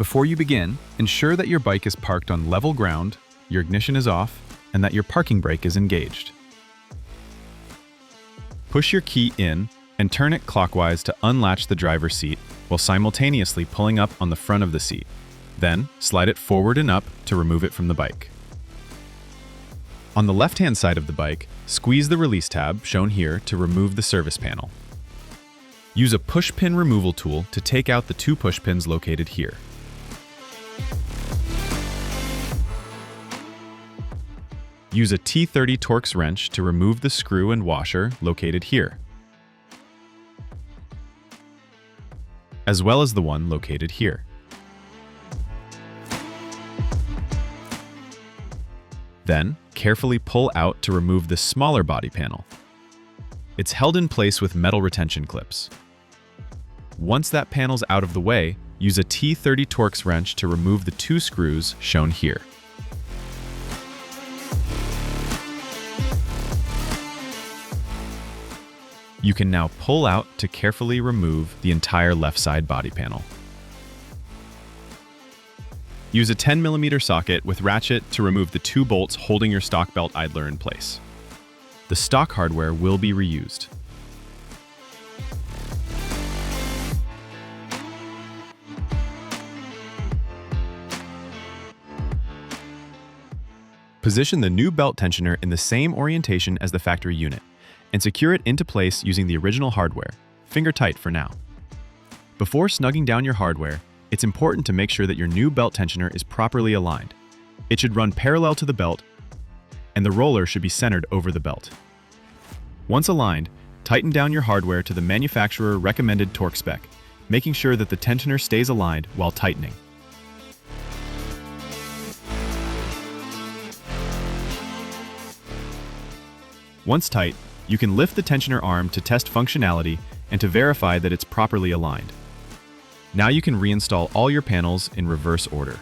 Before you begin, ensure that your bike is parked on level ground, your ignition is off, and that your parking brake is engaged. Push your key in and turn it clockwise to unlatch the driver's seat while simultaneously pulling up on the front of the seat. Then, slide it forward and up to remove it from the bike. On the left-hand side of the bike, squeeze the release tab, shown here, to remove the service panel. Use a push pin removal tool to take out the 2 push pins located here. Use a T30 Torx wrench to remove the screw and washer located here, as well as the one located here. Then, carefully pull out to remove the smaller body panel. It's held in place with metal retention clips. Once that panel's out of the way, use a T30 Torx wrench to remove the 2 screws shown here. You can now pull out to carefully remove the entire left side body panel. Use a 10mm socket with ratchet to remove the 2 bolts holding your stock belt idler in place. The stock hardware will be reused. Position the new belt tensioner in the same orientation as the factory unit, and secure it into place using the original hardware, finger tight for now. Before snugging down your hardware, it's important to make sure that your new belt tensioner is properly aligned. It should run parallel to the belt, and the roller should be centered over the belt. Once aligned, tighten down your hardware to the manufacturer recommended torque spec, making sure that the tensioner stays aligned while tightening. Once tight, you can lift the tensioner arm to test functionality and to verify that it's properly aligned. Now you can reinstall all your panels in reverse order.